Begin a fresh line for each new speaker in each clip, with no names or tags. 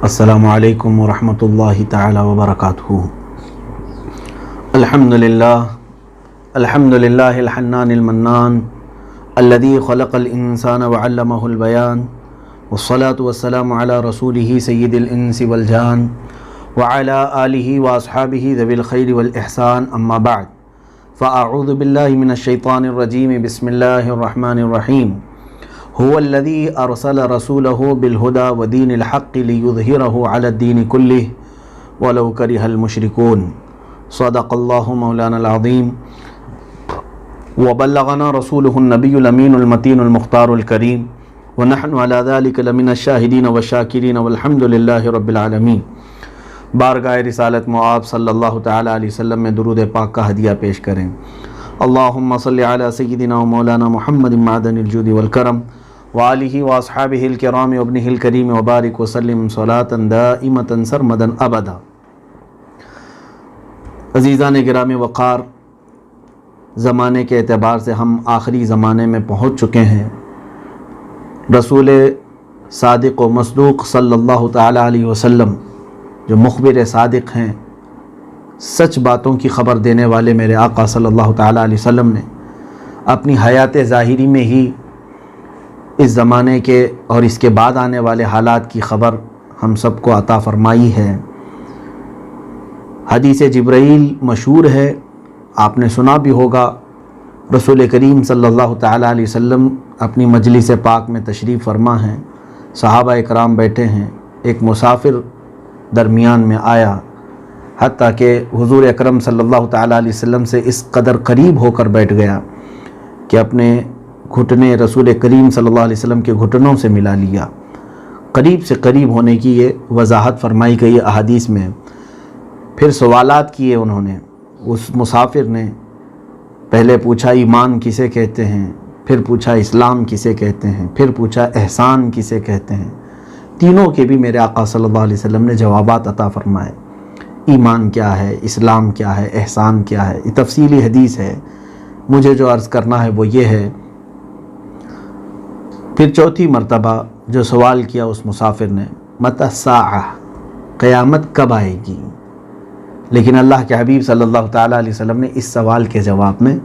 السلام علیکم ورحمۃ اللہ تعالی وبرکاتہ۔ الحمد للہ الحنان المنان الذي خلق الانسان وعلمہ البیان والصلاة والسلام علی رسولہ سید الانس والجان وعلی آلہ واصحابہ ذوی الخیر والاحسان، اما بعد فاعوذ باللہ من الشیطان الرجیم، بسم اللہ الرحمن الرحیم۔ هو الذي أرسل رسوله بالهدى ودين الحق ليظهره على الدين كله ولو كره المشركون، صدق الله مولانا العظيم وبلغنا رسوله النبي الأمين المتين المختار الكريم ونحن على ذلك لمن الشاهدين والشاكرين والحمد لله رب العالمين۔ بارگاہ رسالت معاب صلی اللہ تعالی علیہ وسلم میں درود پاک کا ہدیہ پیش کریں۔ اللہم صلی علی سیدنا و مولانا محمد معدن الجود والکرم وآلہ واصحابہ الکرام وابنہ الکریم وبارک وسلم صلاۃ دائمۃ سرمدا ابدا۔ عزیزان گرامی وقار، زمانے کے اعتبار سے ہم آخری زمانے میں پہنچ چکے ہیں۔ رسول صادق و مصدوق صلی اللہ تعالی علیہ وسلم جو مخبر صادق ہیں، سچ باتوں کی خبر دینے والے میرے آقا صلی اللہ تعالی علیہ وسلم نے اپنی حیات ظاہری میں ہی اس زمانے کے اور اس کے بعد آنے والے حالات کی خبر ہم سب کو عطا فرمائی ہے۔ حدیث جبرائیل مشہور ہے، آپ نے سنا بھی ہوگا۔ رسول کریم صلی اللہ تعالی علیہ وسلم اپنی مجلس پاک میں تشریف فرما ہیں، صحابہ اکرام بیٹھے ہیں، ایک مسافر درمیان میں آیا، حتیٰ کہ حضور اکرم صلی اللہ تعالی علیہ وسلم سے اس قدر قریب ہو کر بیٹھ گیا کہ اپنے گھٹنے رسول کریم صلی اللہ علیہ وسلم کے گھٹنوں سے ملا لیا۔ قریب سے قریب ہونے کی یہ وضاحت فرمائی گئی احادیث میں۔ پھر سوالات کیے انہوں نے، اس مسافر نے پہلے پوچھا ایمان کسے کہتے ہیں، پھر پوچھا اسلام کسے کہتے ہیں، پھر پوچھا احسان کسے کہتے ہیں۔ تینوں کے بھی میرے آقا صلی اللہ علیہ وسلم نے جوابات عطا فرمائے۔ ایمان کیا ہے، اسلام کیا ہے، احسان کیا ہے، یہ تفصیلی حدیث ہے، مجھے جو عرض کرنا ہے وہ یہ ہے۔ پھر چوتھی مرتبہ جو سوال کیا اس مسافر نے، متی الساعہ، قیامت کب آئے گی؟ لیکن اللہ کے حبیب صلی اللہ تعالیٰ علیہ وسلم نے اس سوال کے جواب میں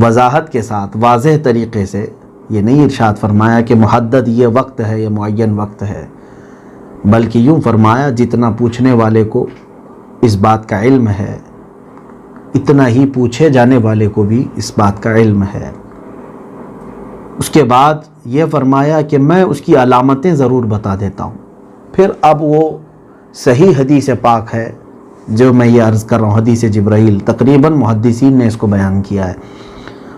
وضاحت کے ساتھ واضح طریقے سے یہ نہیں ارشاد فرمایا کہ محدد یہ وقت ہے، یہ معین وقت ہے، بلکہ یوں فرمایا جتنا پوچھنے والے کو اس بات کا علم ہے، اتنا ہی پوچھے جانے والے کو بھی اس بات کا علم ہے۔ اس کے بعد یہ فرمایا کہ میں اس کی علامتیں ضرور بتا دیتا ہوں۔ پھر اب وہ صحیح حدیث پاک ہے جو میں یہ عرض کر رہا ہوں، حدیث جبرائیل، تقریباً محدثین نے اس کو بیان کیا ہے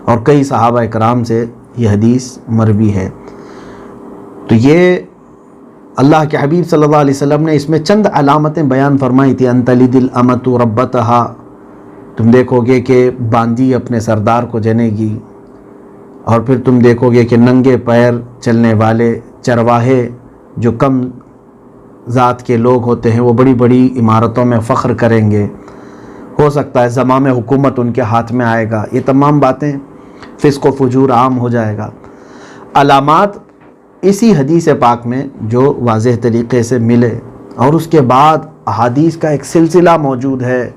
اور کئی صحابہ اکرام سے یہ حدیث مروی ہے۔ تو یہ اللہ کے حبیب صلی اللہ علیہ وسلم نے اس میں چند علامتیں بیان فرمائی تھی۔ ان تلد الامۃ ربتہا، تم دیکھو گے کہ باندی اپنے سردار کو جنے گی، اور پھر تم دیکھو گے کہ ننگے پیر چلنے والے چرواہے جو کم ذات کے لوگ ہوتے ہیں وہ بڑی بڑی عمارتوں میں فخر کریں گے، ہو سکتا ہے زمام حکومت ان کے ہاتھ میں آئے گا، یہ تمام باتیں فسق و فجور عام ہو جائے گا۔ علامات اسی حدیث پاک میں جو واضح طریقے سے ملے، اور اس کے بعد احادیث کا ایک سلسلہ موجود ہے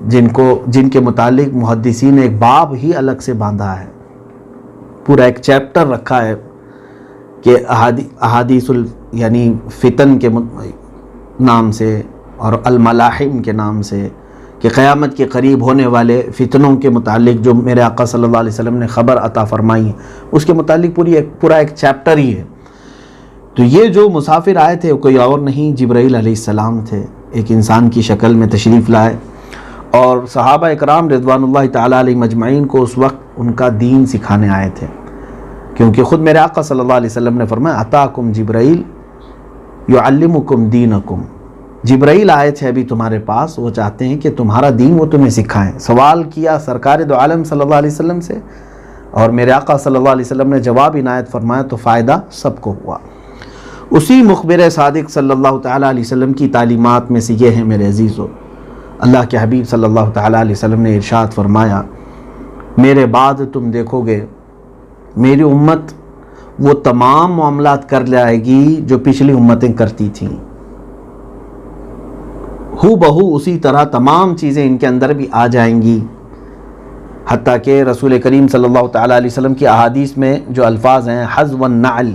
جن کے متعلق محدثین نے ایک باب ہی الگ سے باندھا ہے، پورا ایک چیپٹر رکھا ہے کہ احادیث یعنی فتن کے نام سے اور الملاحم کے نام سے، کہ قیامت کے قریب ہونے والے فتنوں کے متعلق جو میرے آقا صلی اللہ علیہ وسلم نے خبر عطا فرمائی ہے، اس کے متعلق پورا ایک چیپٹر ہی ہے۔ تو یہ جو مسافر آئے تھے وہ کوئی اور نہیں، جبرائیل علیہ السلام تھے، ایک انسان کی شکل میں تشریف لائے، اور صحابہ اکرام رضوان اللہ تعالیٰ علیہ مجمعین کو اس وقت ان کا دین سکھانے آئے تھے، کیونکہ خود میرے آقا صلی اللہ علیہ وسلم نے فرمایا اتاکم جبرائیل یعلمکم دینکم، جبرائیل آئے تھے ابھی تمہارے پاس، وہ چاہتے ہیں کہ تمہارا دین وہ تمہیں سکھائیں۔ سوال کیا سرکار دو عالم صلی اللہ علیہ وسلم سے، اور میرے آقا صلی اللہ علیہ وسلم نے جواب عنایت فرمایا، تو فائدہ سب کو ہوا۔ اسی مخبر صادق صلی اللہ تعالیٰ علیہ وسلم کی تعلیمات میں سے یہ ہے میرے عزیزو، اللہ کے حبیب صلی اللہ تعالیٰ علیہ وسلم نے ارشاد فرمایا، میرے بعد تم دیکھو گے میری امت وہ تمام معاملات کر لائے گی جو پچھلی امتیں کرتی تھیں، ہو بہو اسی طرح تمام چیزیں ان کے اندر بھی آ جائیں گی، حتیٰ کہ رسول کریم صلی اللہ تعالیٰ علیہ وسلم کی احادیث میں جو الفاظ ہیں حذو النعل،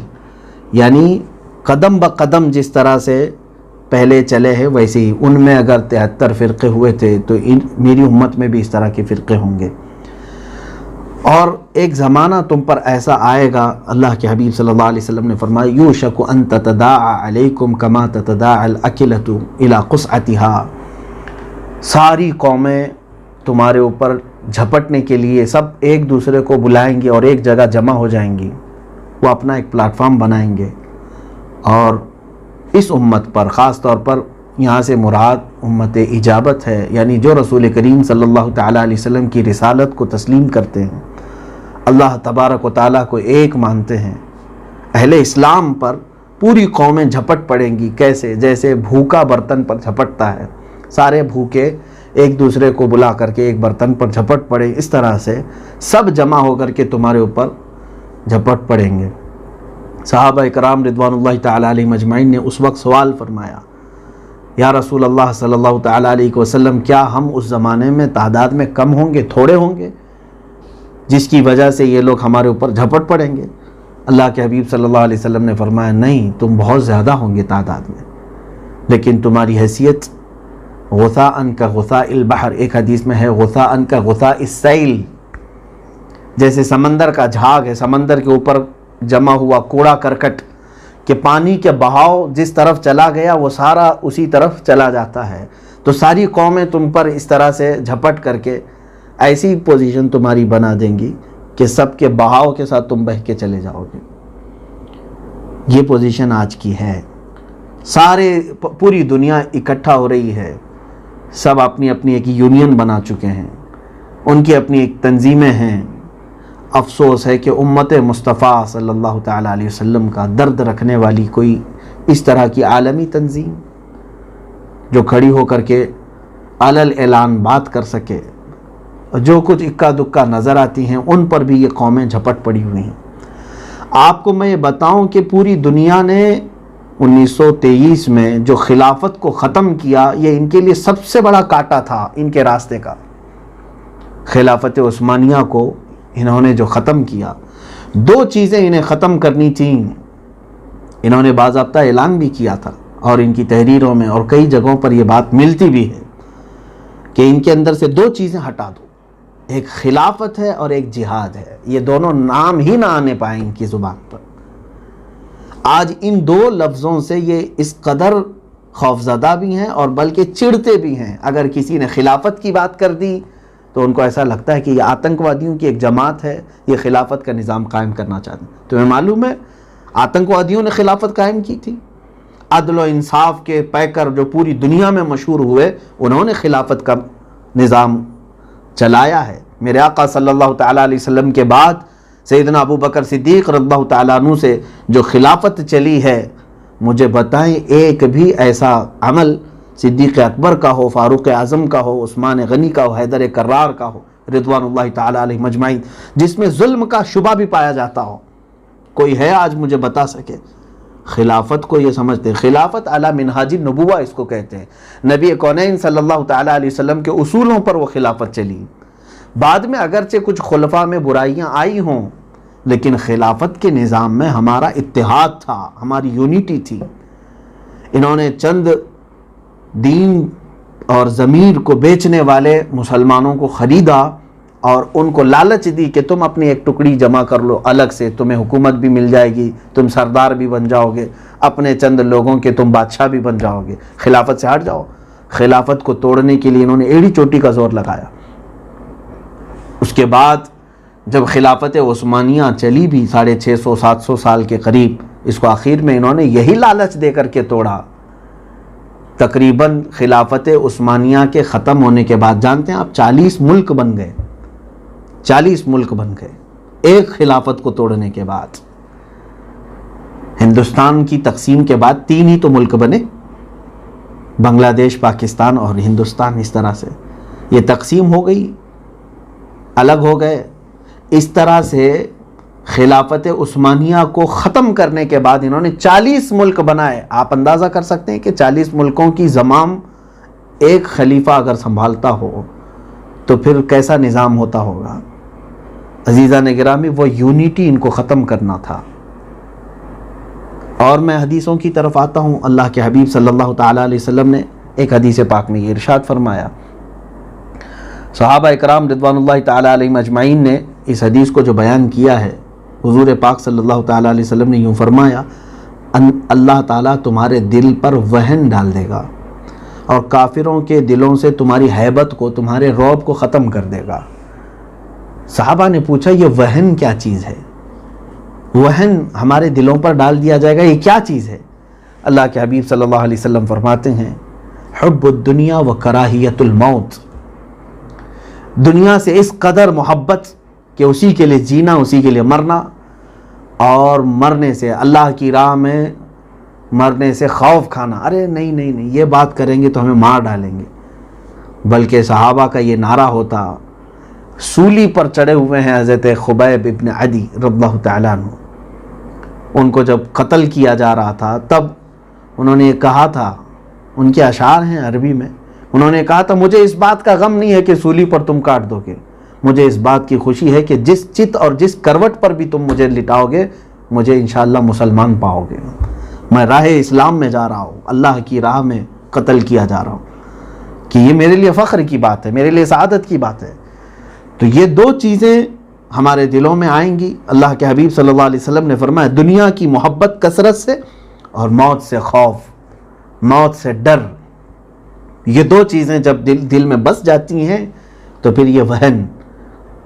یعنی قدم بقدم جس طرح سے پہلے چلے ہیں ویسے ہی، ان میں اگر 73 فرقے ہوئے تھے تو میری امت میں بھی اس طرح کے فرقے ہوں گے۔ اور ایک زمانہ تم پر ایسا آئے گا، اللہ کے حبیب صلی اللہ علیہ وسلم نے فرمایا یوشک ان تتداعى علیکم کما تتداعى الاکلۃ الی قصعتها، ساری قومیں تمہارے اوپر جھپٹنے کے لیے سب ایک دوسرے کو بلائیں گے اور ایک جگہ جمع ہو جائیں گی، وہ اپنا ایک پلیٹ فارم بنائیں گے، اور اس امت پر خاص طور پر یہاں سے مراد امت اجابت ہے، یعنی جو رسول کریم صلی اللہ تعالیٰ علیہ وسلم کی رسالت کو تسلیم کرتے ہیں، اللہ تبارک و تعالیٰ کو ایک مانتے ہیں، اہل اسلام پر پوری قومیں جھپٹ پڑیں گی۔ کیسے؟ جیسے بھوکا برتن پر جھپٹتا ہے، سارے بھوکے ایک دوسرے کو بلا کر کے ایک برتن پر جھپٹ پڑے، اس طرح سے سب جمع ہو کر کے تمہارے اوپر جھپٹ پڑیں گے۔ صحابہ اکرام رضوان اللہ تعالیٰ علیہ مجمعین نے اس وقت سوال فرمایا، یا رسول اللہ صلی اللہ تعالیٰ علیہ وسلم، کیا ہم اس زمانے میں تعداد میں کم ہوں گے، تھوڑے ہوں گے، جس کی وجہ سے یہ لوگ ہمارے اوپر جھپٹ پڑیں گے؟ اللہ کے حبیب صلی اللہ علیہ وسلم نے فرمایا نہیں، تم بہت زیادہ ہوں گے تعداد میں، لیکن تمہاری حیثیت غثاء کا غثاء البحر، ایک حدیث میں ہے غثاء کا غثاء السیل، جیسے سمندر کا جھاگ ہے، سمندر کے اوپر جمع ہوا کوڑا کرکٹ کہ پانی کے بہاؤ جس طرف چلا گیا وہ سارا اسی طرف چلا جاتا ہے، تو ساری قومیں تم پر اس طرح سے جھپٹ کر کے ایسی پوزیشن تمہاری بنا دیں گی کہ سب کے بہاؤ کے ساتھ تم بہہ کے چلے جاؤ گے۔ یہ پوزیشن آج کی ہے، سارے پوری دنیا اکٹھا ہو رہی ہے، سب اپنی اپنی ایک یونین بنا چکے ہیں، ان کی اپنی ایک تنظیمیں ہیں۔ افسوس ہے کہ امت مصطفیٰ صلی اللہ تعالیٰ علیہ وسلم کا درد رکھنے والی کوئی اس طرح کی عالمی تنظیم جو کھڑی ہو کر کے علل اعلان بات کر سکے، جو کچھ اکا دکا نظر آتی ہیں ان پر بھی یہ قومیں جھپٹ پڑی ہوئی ہیں۔ آپ کو میں یہ بتاؤں کہ پوری دنیا نے 1923 میں جو خلافت کو ختم کیا، یہ ان کے لیے سب سے بڑا کانٹا تھا ان کے راستے کا۔ خلافت عثمانیہ کو انہوں نے جو ختم کیا، دو چیزیں انہیں ختم کرنی تھیں، انہوں نے باضابطہ اعلان بھی کیا تھا، اور ان کی تحریروں میں اور کئی جگہوں پر یہ بات ملتی بھی ہے کہ ان کے اندر سے دو چیزیں ہٹا دو، ایک خلافت ہے اور ایک جہاد ہے، یہ دونوں نام ہی نہ آنے پائیں ان کی زبان پر۔ آج ان دو لفظوں سے یہ اس قدر خوفزدہ بھی ہیں اور بلکہ چڑھتے بھی ہیں۔ اگر کسی نے خلافت کی بات کر دی تو ان کو ایسا لگتا ہے کہ یہ آتنکوادیوں کی ایک جماعت ہے، یہ خلافت کا نظام قائم کرنا چاہتے ہیں۔ تمہیں معلوم ہے آتنکوادیوں نے خلافت قائم کی تھی، عدل و انصاف کے پیکر جو پوری دنیا میں مشہور ہوئے، انہوں نے خلافت کا نظام چلایا ہے۔ میرے آقا صلی اللہ تعالیٰ علیہ وسلم کے بعد سیدنا ابو بکر صدیق رضی اللہ تعالیٰ عنہ سے جو خلافت چلی ہے، مجھے بتائیں ایک بھی ایسا عمل صدیق اکبر کا ہو، فاروق اعظم کا ہو، عثمان غنی کا ہو، حیدر کرار کا ہو رضوان اللہ تعالیٰ علیہ مجمعین، جس میں ظلم کا شبہ بھی پایا جاتا ہو؟ کوئی ہے آج مجھے بتا سکے؟ خلافت کو یہ سمجھتے ہیں، خلافت علی منہاج النبوہ اس کو کہتے ہیں، نبی کونین صلی اللہ تعالیٰ علیہ وسلم کے اصولوں پر وہ خلافت چلی۔ بعد میں اگرچہ کچھ خلفاء میں برائیاں آئی ہوں، لیکن خلافت کے نظام میں ہمارا اتحاد تھا، ہماری یونٹی تھی۔ انہوں نے چند دین اور ضمیر کو بیچنے والے مسلمانوں کو خریدا اور ان کو لالچ دی کہ تم اپنی ایک ٹکڑی جمع کر لو الگ سے، تمہیں حکومت بھی مل جائے گی، تم سردار بھی بن جاؤ گے، اپنے چند لوگوں کے تم بادشاہ بھی بن جاؤ گے، خلافت سے ہٹ جاؤ۔ خلافت کو توڑنے کے لیے انہوں نے ایڑی چوٹی کا زور لگایا۔ اس کے بعد جب خلافت عثمانیہ چلی بھی 650-700 سال کے قریب، اس کو آخر میں انہوں نے یہی لالچ دے کر کے توڑا۔ تقریباً خلافت عثمانیہ کے ختم ہونے کے بعد جانتے ہیں آپ 40 ملک بن گئے، 40 ملک بن گئے ایک خلافت کو توڑنے کے بعد۔ ہندوستان کی تقسیم کے بعد 3 ہی تو ملک بنے، بنگلہ دیش، پاکستان اور ہندوستان۔ اس طرح سے یہ تقسیم ہو گئی، الگ ہو گئے۔ اس طرح سے خلافت عثمانیہ کو ختم کرنے کے بعد انہوں نے 40 ملک بنائے. آپ اندازہ کر سکتے ہیں کہ 40 ملکوں کی زمام ایک خلیفہ اگر سنبھالتا ہو تو پھر کیسا نظام ہوتا ہوگا. عزیزان گرامی، وہ یونٹی ان کو ختم کرنا تھا. اور میں حدیثوں کی طرف آتا ہوں. اللہ کے حبیب صلی اللہ تعالیٰ علیہ وسلم نے ایک حدیث پاک میں یہ ارشاد فرمایا. صحابہ اکرام رضوان اللہ تعالیٰ علیہم اجمعین نے اس حدیث کو جو بیان کیا ہے، حضور پاک صلی اللہ تعالیٰ علیہ وسلم نے یوں فرمایا، اللہ تعالیٰ تمہارے دل پر وہن ڈال دے گا اور کافروں کے دلوں سے تمہاری ہیبت کو، تمہارے رعب کو ختم کر دے گا. صحابہ نے پوچھا یہ وہن کیا چیز ہے؟ وہن ہمارے دلوں پر ڈال دیا جائے گا، یہ کیا چیز ہے؟ اللہ کے حبیب صلی اللہ علیہ وسلم فرماتے ہیں، حب الدنیا و کراہیت الموت. دنیا سے اس قدر محبت کہ اسی کے لیے جینا، اسی کے لیے مرنا، اور مرنے سے، اللہ کی راہ میں مرنے سے خوف کھانا. ارے نہیں نہیں نہیں، یہ بات کریں گے تو ہمیں مار ڈالیں گے. بلکہ صحابہ کا یہ نعرہ ہوتا. سولی پر چڑھے ہوئے ہیں حضرت خبیب ابن عدی رضی اللہ تعالیٰ عنہ. ان کو جب قتل کیا جا رہا تھا تب انہوں نے یہ کہا تھا، ان کے اشعار ہیں عربی میں، انہوں نے کہا تھا مجھے اس بات کا غم نہیں ہے کہ سولی پر تم کاٹ دو گے، مجھے اس بات کی خوشی ہے کہ جس چت اور جس کروٹ پر بھی تم مجھے لٹاؤ گے مجھے انشاءاللہ مسلمان پاؤ گے. میں راہ اسلام میں جا رہا ہوں، اللہ کی راہ میں قتل کیا جا رہا ہوں، کہ یہ میرے لیے فخر کی بات ہے، میرے لیے سعادت کی بات ہے. تو یہ دو چیزیں ہمارے دلوں میں آئیں گی. اللہ کے حبیب صلی اللہ علیہ وسلم نے فرمایا، دنیا کی محبت کثرت سے اور موت سے خوف، موت سے ڈر. یہ دو چیزیں جب دل میں بس جاتی ہیں تو پھر یہ وہن،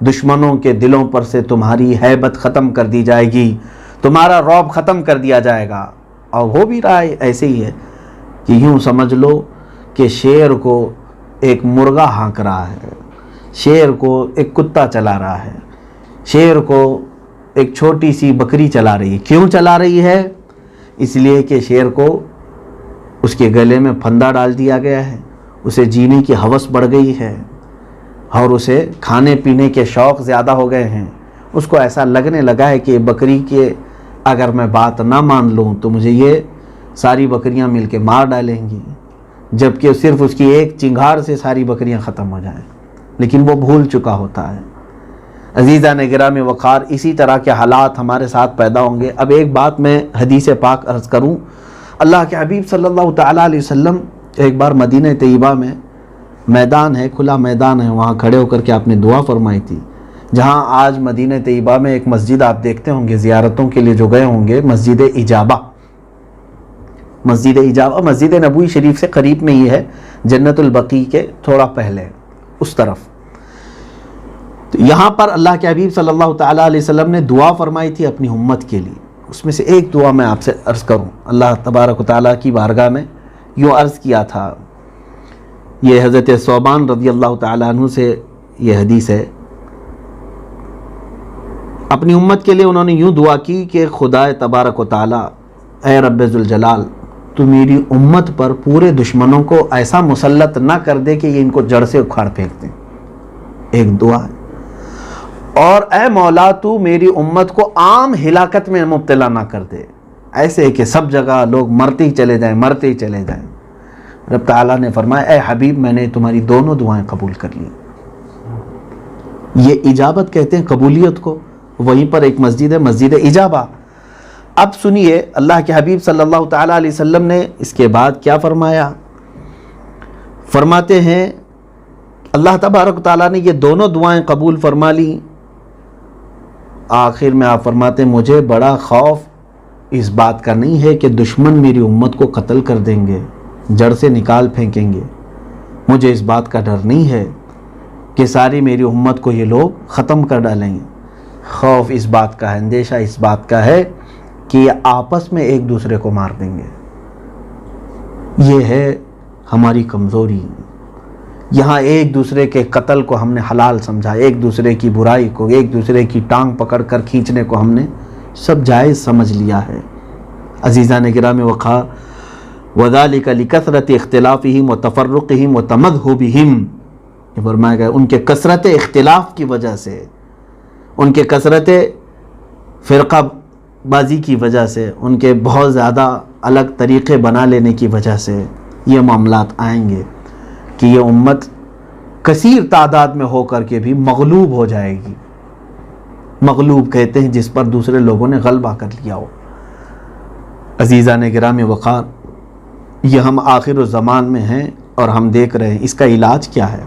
دشمنوں کے دلوں پر سے تمہاری ہیبت ختم کر دی جائے گی، تمہارا رعب ختم کر دیا جائے گا. اور ہو بھی رہا ہے ایسے ہی ہے کہ یوں سمجھ لو کہ شیر کو ایک مرغا ہانک رہا ہے، شیر کو ایک کتا چلا رہا ہے، شیر کو ایک چھوٹی سی بکری چلا رہی ہے. کیوں چلا رہی ہے؟ اس لیے کہ شیر کو اس کے گلے میں پھندا ڈال دیا گیا ہے، اسے جینے کی ہوس بڑھ گئی ہے اور اسے کھانے پینے کے شوق زیادہ ہو گئے ہیں. اس کو ایسا لگنے لگا ہے کہ بکری کے اگر میں بات نہ مان لوں تو مجھے یہ ساری بکریاں مل کے مار ڈالیں گی، جبکہ صرف اس کی ایک چنگھاڑ سے ساری بکریاں ختم ہو جائیں. لیکن وہ بھول چکا ہوتا ہے. عزیزان گرامی وقار، اسی طرح کے حالات ہمارے ساتھ پیدا ہوں گے. اب ایک بات میں حدیث پاک عرض کروں. اللہ کے حبیب صلی اللہ تعالیٰ علیہ وسلم ایک بار مدینہ طیبہ میں میدان ہے، کھلا میدان ہے، وہاں کھڑے ہو کر کے آپ نے دعا فرمائی تھی. جہاں آج مدینہ طیبہ میں ایک مسجد آپ دیکھتے ہوں گے، زیارتوں کے لیے جو گئے ہوں گے، مسجد اجابہ. مسجد اجابہ مسجد نبوی شریف سے قریب میں ہی ہے، جنت البقیع کے تھوڑا پہلے اس طرف. تو یہاں پر اللہ کے حبیب صلی اللہ تعالیٰ علیہ وسلم نے دعا فرمائی تھی اپنی امت کے لیے. اس میں سے ایک دعا میں آپ سے عرض کروں. اللہ تبارک و تعالیٰ کی بارگاہ میں یوں عرض کیا تھا. یہ حضرت ثوبان رضی اللہ تعالیٰ عنہ سے یہ حدیث ہے. اپنی امت کے لیے انہوں نے یوں دعا کی کہ خدا تبارک و تعالیٰ، اے رب ذوالجلال، تو میری امت پر پورے دشمنوں کو ایسا مسلط نہ کر دے کہ یہ ان کو جڑ سے اکھاڑ پھینک دیں. ایک دعا ہے. اور اے مولا، تو میری امت کو عام ہلاکت میں مبتلا نہ کر دے، ایسے کہ سب جگہ لوگ مرتے ہی چلے جائیں، مرتے ہی چلے جائیں. رب تعالیٰ نے فرمایا، اے حبیب، میں نے تمہاری دونوں دعائیں قبول کر لی. یہ اجابت کہتے ہیں قبولیت کو. وہیں پر ایک مسجد ہے، مسجد اجابہ. اب سنیے اللہ کے حبیب صلی اللہ تعالیٰ علیہ وسلم نے اس کے بعد کیا فرمایا. فرماتے ہیں اللہ تبارک تعالیٰ نے یہ دونوں دعائیں قبول فرما لی. آخر میں آپ فرماتے ہیں مجھے بڑا خوف اس بات کا نہیں ہے کہ دشمن میری امت کو قتل کر دیں گے، جڑ سے نکال پھینکیں گے. مجھے اس بات کا ڈر نہیں ہے کہ ساری میری امت کو یہ لوگ ختم کر ڈالیں گے. خوف اس بات کا ہے، اندیشہ اس بات کا ہے کہ یہ آپس میں ایک دوسرے کو مار دیں گے. یہ ہے ہماری کمزوری. یہاں ایک دوسرے کے قتل کو ہم نے حلال سمجھا، ایک دوسرے کی برائی کو، ایک دوسرے کی ٹانگ پکڑ کر کھینچنے کو ہم نے سب جائز سمجھ لیا ہے. عزیزان گرامی وقار، وَذَلِكَ لِكَثْرَةِ اخْتِلَافِهِمْ وَتَفَرُّقِهِمْ وَتَمَذْهُبِهِمْ. یہ فرمایا گیا ان کے کثرت اختلاف کی وجہ سے، ان کے کثرت فرقہ بازی کی وجہ سے، ان کے بہت زیادہ الگ طریقے بنا لینے کی وجہ سے یہ معاملات آئیں گے کہ یہ امت کثیر تعداد میں ہو کر کے بھی مغلوب ہو جائے گی۔ مغلوب کہتے ہیں جس پر دوسرے لوگوں نے غلبہ کر لیا ہو۔ عزیزان گرامی وقار، یہ ہم آخر الزمان میں ہیں اور ہم دیکھ رہے ہیں اس کا علاج کیا ہے،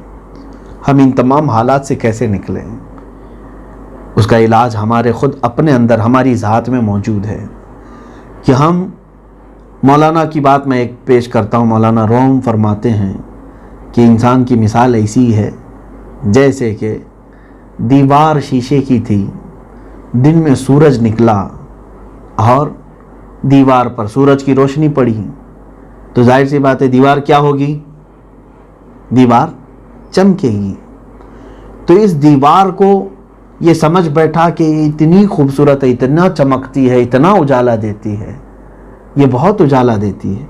ہم ان تمام حالات سے کیسے نکلیں۔ اس کا علاج ہمارے خود اپنے اندر، ہماری ذات میں موجود ہے کہ ہم، مولانا کی بات میں ایک پیش کرتا ہوں، مولانا روم فرماتے ہیں کہ انسان کی مثال ایسی ہے جیسے کہ دیوار شیشے کی تھی، دن میں سورج نکلا اور دیوار پر سورج کی روشنی پڑی تو ظاہر سی بات ہے دیوار کیا ہوگی؟ دیوار چمکے گی۔ تو اس دیوار کو یہ سمجھ بیٹھا کہ اتنی خوبصورت ہے، اتنا چمکتی ہے، اتنا اجالا دیتی ہے، یہ بہت اجالا دیتی ہے۔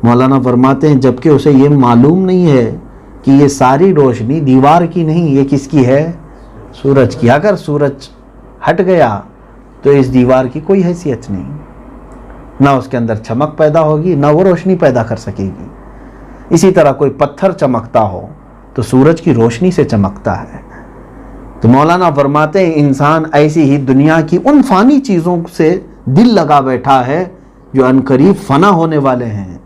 مولانا فرماتے ہیں جبکہ اسے یہ معلوم نہیں ہے کہ یہ ساری روشنی دیوار کی نہیں، یہ کس کی ہے؟ سورج کی۔ اگر سورج ہٹ گیا تو اس دیوار کی کوئی حیثیت نہیں، نہ اس کے اندر چمک پیدا ہوگی، نہ وہ روشنی پیدا کر سکے گی۔ اسی طرح کوئی پتھر چمکتا ہو تو سورج کی روشنی سے چمکتا ہے۔ تو مولانا فرماتے ہیں انسان ایسی ہی دنیا کی ان فانی چیزوں سے دل لگا بیٹھا ہے جو عنقریب فنا ہونے والے ہیں۔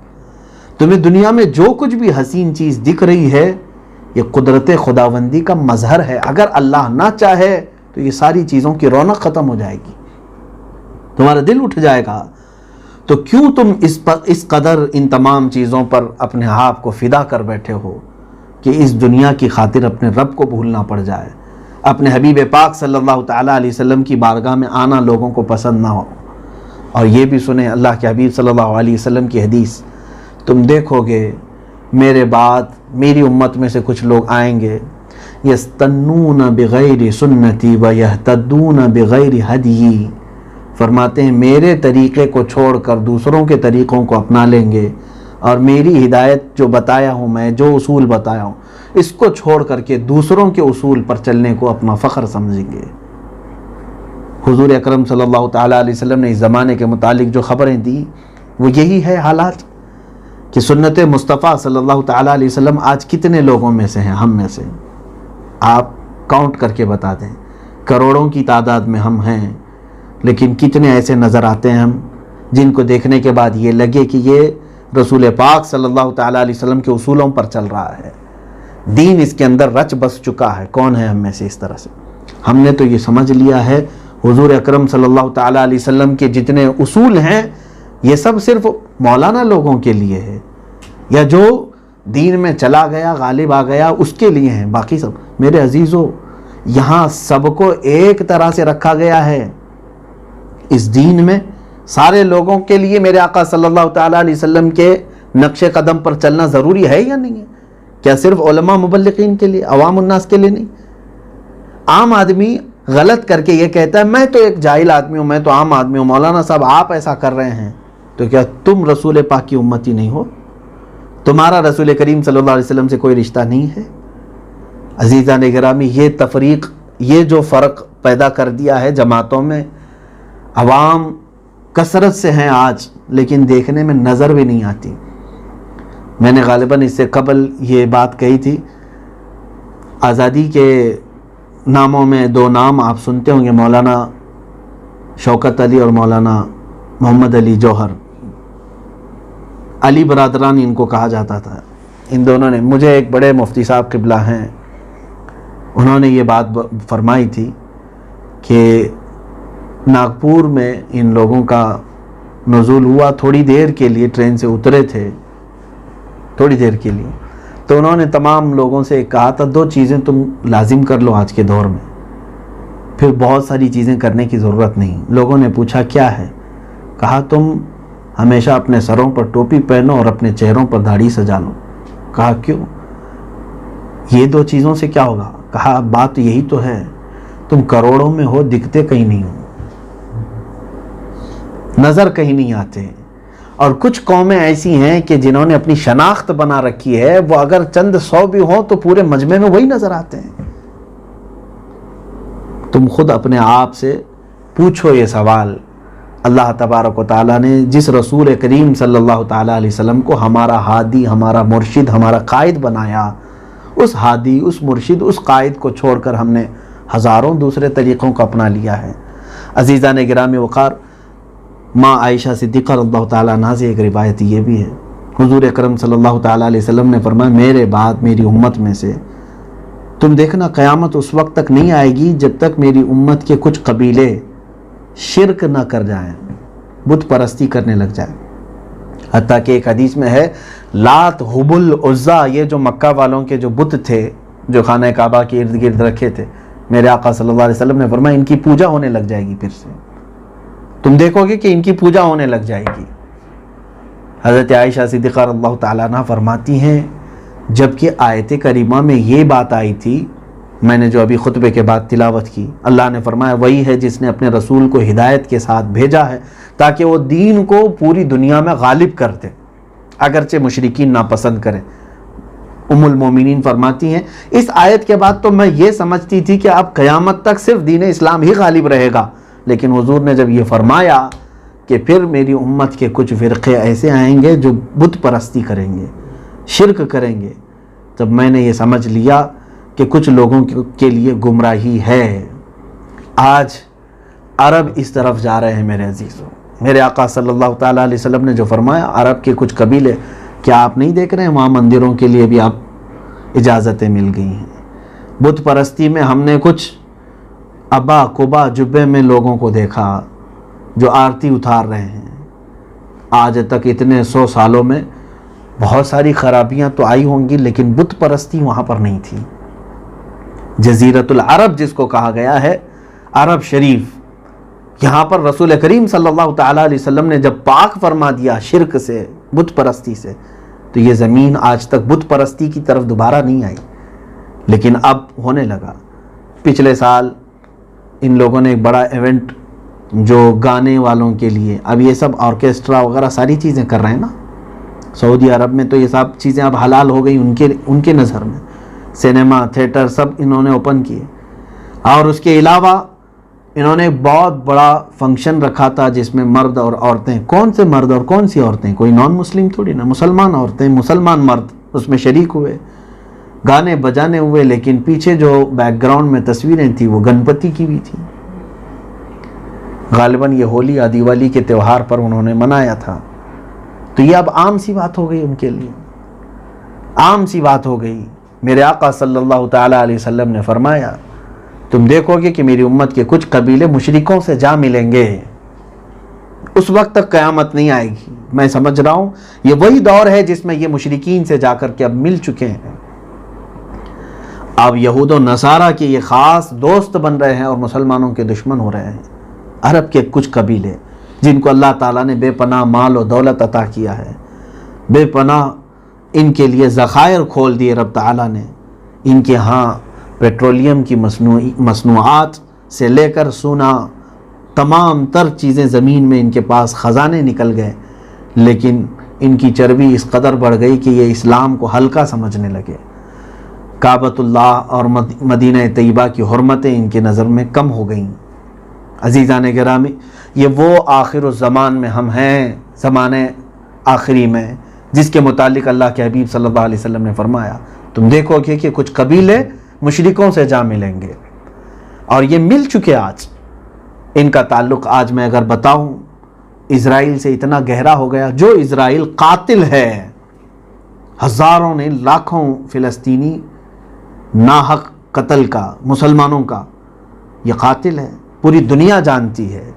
تمہیں دنیا میں جو کچھ بھی حسین چیز دکھ رہی ہے یہ قدرت خداوندی کا مظہر ہے، اگر اللہ نہ چاہے تو یہ ساری چیزوں کی رونق ختم ہو جائے گی، تمہارا دل اٹھ جائے گا۔ تو کیوں تم اس قدر ان تمام چیزوں پر اپنے آپ کو فدا کر بیٹھے ہو کہ اس دنیا کی خاطر اپنے رب کو بھولنا پڑ جائے، اپنے حبیب پاک صلی اللہ تعالیٰ علیہ وسلم کی بارگاہ میں آنا لوگوں کو پسند نہ ہو۔ اور یہ بھی سنیں اللہ کے حبیب صلی اللہ علیہ وسلم کی حدیث، تم دیکھو گے میرے بعد میری امت میں سے کچھ لوگ آئیں گے یستنون بغیر سنتی و یہتدون بغیر ہدی، فرماتے ہیں میرے طریقے کو چھوڑ کر دوسروں کے طریقوں کو اپنا لیں گے، اور میری ہدایت جو بتایا ہوں میں، جو اصول بتایا ہوں اس کو چھوڑ کر کے دوسروں کے اصول پر چلنے کو اپنا فخر سمجھیں گے۔ حضور اکرم صلی اللہ تعالیٰ علیہ وسلم نے اس زمانے کے متعلق جو خبریں دی وہ یہی ہے حالات کہ سنت مصطفیٰ صلی اللہ تعالیٰ علیہ وسلم آج کتنے لوگوں میں سے ہیں؟ ہم میں سے آپ کاؤنٹ کر کے بتا دیں، کروڑوں کی تعداد میں ہم ہیں، لیکن کتنے ایسے نظر آتے ہیں ہم جن کو دیکھنے کے بعد یہ لگے کہ یہ رسول پاک صلی اللہ تعالیٰ علیہ وسلم کے اصولوں پر چل رہا ہے، دین اس کے اندر رچ بس چکا ہے۔ کون ہے ہم میں سے اس طرح سے؟ ہم نے تو یہ سمجھ لیا ہے حضور اکرم صلی اللہ تعالیٰ علیہ وسلم کے جتنے اصول ہیں یہ سب صرف مولانا لوگوں کے لیے ہے، یا جو دین میں چلا گیا غالب آ گیا اس کے لیے ہیں، باقی سب میرے عزیزو یہاں سب کو ایک طرح سے رکھا گیا ہے۔ اس دین میں سارے لوگوں کے لیے میرے آقا صلی اللہ تعالیٰ علیہ وسلم کے نقش قدم پر چلنا ضروری ہے یا نہیں ہے؟ کیا صرف علماء مبلغین کے لیے، عوام الناس کے لیے نہیں؟ عام آدمی غلط کر کے یہ کہتا ہے میں تو ایک جاہل آدمی ہوں، میں تو عام آدمی ہوں، مولانا صاحب آپ ایسا کر رہے ہیں تو کیا تم رسول پاک کی امتی نہیں ہو؟ تمہارا رسول کریم صلی اللہ علیہ وسلم سے کوئی رشتہ نہیں ہے؟ عزیزان گرامی، یہ تفریق، یہ جو فرق پیدا کر دیا ہے جماعتوں میں، عوام کثرت سے ہیں آج لیکن دیکھنے میں نظر بھی نہیں آتی۔ میں نے غالباً اس سے قبل یہ بات کہی تھی، آزادی کے ناموں میں دو نام آپ سنتے ہوں گے، مولانا شوکت علی اور مولانا محمد علی جوہر، علی برادران ان کو کہا جاتا تھا۔ ان دونوں نے، مجھے ایک بڑے مفتی صاحب قبلہ ہیں، انہوں نے یہ بات فرمائی تھی کہ ناگپور میں ان لوگوں کا نزول ہوا، تھوڑی دیر کے لیے ٹرین سے اترے تھے، تھوڑی دیر کے لیے، تو انہوں نے تمام لوگوں سے کہا تھا دو چیزیں تم لازم کر لو آج کے دور میں، پھر بہت ساری چیزیں کرنے کی ضرورت نہیں۔ لوگوں نے پوچھا کیا ہے؟ کہا تم ہمیشہ اپنے سروں پر ٹوپی پہنو اور اپنے چہروں پر داڑھی سجا لو۔ کہا کیوں؟ یہ دو چیزوں سے کیا ہوگا؟ کہا بات یہی تو ہے، تم کروڑوں میں ہو دکھتے کہیں نہیں ہو، نظر کہیں نہیں آتے، اور کچھ قومیں ایسی ہیں کہ جنہوں نے اپنی شناخت بنا رکھی ہے، وہ اگر چند 100 بھی ہوں تو پورے مجمع میں وہی نظر آتے ہیں۔ تم خود اپنے آپ سے پوچھو یہ سوال۔ اللہ تبارک و تعالیٰ نے جس رسول کریم صلی اللہ تعالیٰ علیہ وسلم کو ہمارا ہادی، ہمارا مرشد، ہمارا قائد بنایا، اس ہادی، اس مرشد، اس قائد کو چھوڑ کر ہم نے ہزاروں دوسرے طریقوں کو اپنا لیا ہے۔ عزیزان گرامی وقار، ماں عائشہ صدیقہ رضی اللہ تعالیٰ عنہا سے ایک روایت یہ بھی ہے، حضور اکرم صلی اللہ تعالیٰ علیہ وسلم نے فرمایا میرے بعد میری امت میں سے تم دیکھنا قیامت اس وقت تک نہیں آئے گی جب تک میری امت کے کچھ قبیلے شرک نہ کر جائیں، بت پرستی کرنے لگ جائیں۔ حتیٰ کہ ایک حدیث میں ہے لات، حبل، عزا، یہ جو مکہ والوں کے جو بت تھے جو خانہ کعبہ کے ارد گرد رکھے تھے، میرے آقا صلی اللہ علیہ وسلم نے فرمایا ان کی پوجا ہونے لگ جائے گی، پھر سے تم دیکھو گے کہ ان کی پوجا ہونے لگ جائے گی۔ حضرت عائشہ صدیقہ رضی اللہ تعالیٰ عنہ فرماتی ہیں جبکہ آیت کریمہ میں یہ بات آئی تھی، میں نے جو ابھی خطبے کے بعد تلاوت کی، اللہ نے فرمایا وہی ہے جس نے اپنے رسول کو ہدایت کے ساتھ بھیجا ہے تاکہ وہ دین کو پوری دنیا میں غالب کر دے، اگرچہ مشرکین ناپسند کریں۔ ام المومنین فرماتی ہیں اس آیت کے بعد تو میں یہ سمجھتی تھی کہ اب قیامت تک صرف دین اسلام ہی غالب رہے گا، لیکن حضور نے جب یہ فرمایا کہ پھر میری امت کے کچھ فرقے ایسے آئیں گے جو بت پرستی کریں گے، شرک کریں گے، تب میں نے یہ سمجھ لیا کہ کچھ لوگوں کے لیے گمراہی ہے۔ آج عرب اس طرف جا رہے ہیں میرے عزیزوں۔ میرے آقا صلی اللہ تعالیٰ علیہ وسلم نے جو فرمایا عرب کے کچھ قبیلے، کیا آپ نہیں دیکھ رہے ہیں وہاں مندروں کے لیے بھی آپ اجازتیں مل گئی ہیں۔ بت پرستی میں ہم نے کچھ ابا قبا جبے میں لوگوں کو دیکھا جو آرتی اتار رہے ہیں۔ آج تک اتنے 100 سالوں میں بہت ساری خرابیاں تو آئی ہوں گی لیکن بت پرستی وہاں پر نہیں تھی۔ جزیرۃ العرب جس کو کہا گیا ہے، عرب شریف، یہاں پر رسول کریم صلی اللہ تعالیٰ علیہ وسلم نے جب پاک فرما دیا شرک سے، بت پرستی سے، تو یہ زمین آج تک بت پرستی کی طرف دوبارہ نہیں آئی، لیکن اب ہونے لگا۔ پچھلے سال ان لوگوں نے ایک بڑا ایونٹ جو گانے والوں کے لیے، اب یہ سب آرکیسٹرا وغیرہ ساری چیزیں کر رہے ہیں نا، سعودی عرب میں تو یہ سب چیزیں اب حلال ہو گئی ان کے نظر میں، سینما، تھیٹر سب انہوں نے اوپن کیے، اور اس کے علاوہ انہوں نے بہت بڑا فنکشن رکھا تھا جس میں مرد اور عورتیں، کون سے مرد اور کون سی عورتیں، کوئی نان مسلم تھوڑی نا، مسلمان عورتیں، مسلمان مرد اس میں شریک ہوئے، گانے بجانے ہوئے، لیکن پیچھے جو بیک گراؤنڈ میں تصویریں تھیں وہ گنپتی کی بھی تھیں۔ غالباً یہ ہولی یا دیوالی کے تہوار پر انہوں نے منایا تھا، تو یہ اب عام سی بات ہو گئی ان کے لیے، عام سی بات ہو گئی۔ میرے آقا صلی اللہ تعالیٰ علیہ وسلم نے فرمایا تم دیکھو گے کہ میری امت کے کچھ قبیلے مشرکوں سے جا ملیں گے، اس وقت تک قیامت نہیں آئے گی۔ میں سمجھ رہا ہوں یہ وہی دور ہے جس میں یہ مشرکین سے جا کر کے اب مل چکے ہیں، اب یہود و نصارہ کے یہ خاص دوست بن رہے ہیں اور مسلمانوں کے دشمن ہو رہے ہیں۔ عرب کے کچھ قبیلے جن کو اللہ تعالیٰ نے بے پناہ مال و دولت عطا کیا ہے، بے پناہ ان کے لیے ذخائر کھول دیے رب تعالیٰ نے، ان کے ہاں پیٹرولیم کی مصنوعات سے لے کر سونا، تمام تر چیزیں زمین میں ان کے پاس خزانے نکل گئے، لیکن ان کی چربی اس قدر بڑھ گئی کہ یہ اسلام کو ہلکا سمجھنے لگے۔ کعبۃ اللہ اور مدینہ طیبہ کی حرمتیں ان کے نظر میں کم ہو گئیں۔ عزیزان گرامی، یہ وہ آخر الزمان میں ہم ہیں، زمانے آخری میں، جس کے متعلق اللہ کے حبیب صلی اللہ علیہ وسلم نے فرمایا تم دیکھو گے کہ کچھ قبیلے مشرکوں سے جا ملیں گے، اور یہ مل چکے۔ آج ان کا تعلق، آج میں اگر بتاؤں، اسرائیل سے اتنا گہرا ہو گیا، جو اسرائیل قاتل ہے، ہزاروں نے، لاکھوں فلسطینی ناحق قتل کا، مسلمانوں کا، یہ قاتل ہے، پوری دنیا جانتی ہے،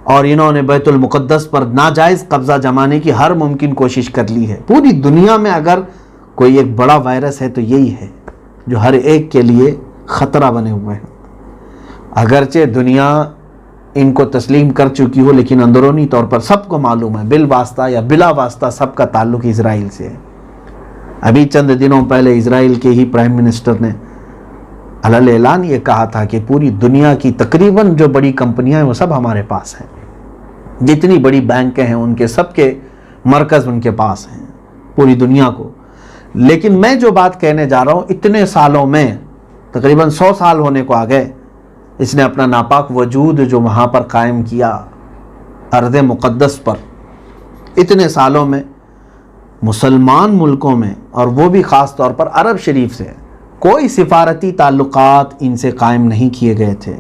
اور انہوں نے بیت المقدس پر ناجائز قبضہ جمانے کی ہر ممکن کوشش کر لی ہے۔ پوری دنیا میں اگر کوئی ایک بڑا وائرس ہے تو یہی ہے جو ہر ایک کے لیے خطرہ بنے ہوئے ہیں۔ اگرچہ دنیا ان کو تسلیم کر چکی ہو، لیکن اندرونی طور پر سب کو معلوم ہے بالواسطہ یا بلا واسطہ سب کا تعلق اسرائیل سے ہے۔ ابھی چند دنوں پہلے اسرائیل کے ہی پرائم منسٹر نے علل اعلان یہ کہا تھا کہ پوری دنیا کی تقریباً جو بڑی کمپنیاں ہیں وہ سب ہمارے پاس ہیں، جتنی بڑی بینکیں ہیں ان کے سب کے مرکز ان کے پاس ہیں، پوری دنیا کو۔ لیکن میں جو بات کہنے جا رہا ہوں، اتنے سالوں میں تقریباً 100 سال ہونے کو آ گئے، اس نے اپنا ناپاک وجود جو وہاں پر قائم کیا ارض مقدس پر اتنے سالوں میں، مسلمان ملکوں میں، اور وہ بھی خاص طور پر عرب شریف سے کوئی سفارتی تعلقات ان سے قائم نہیں کیے گئے تھے،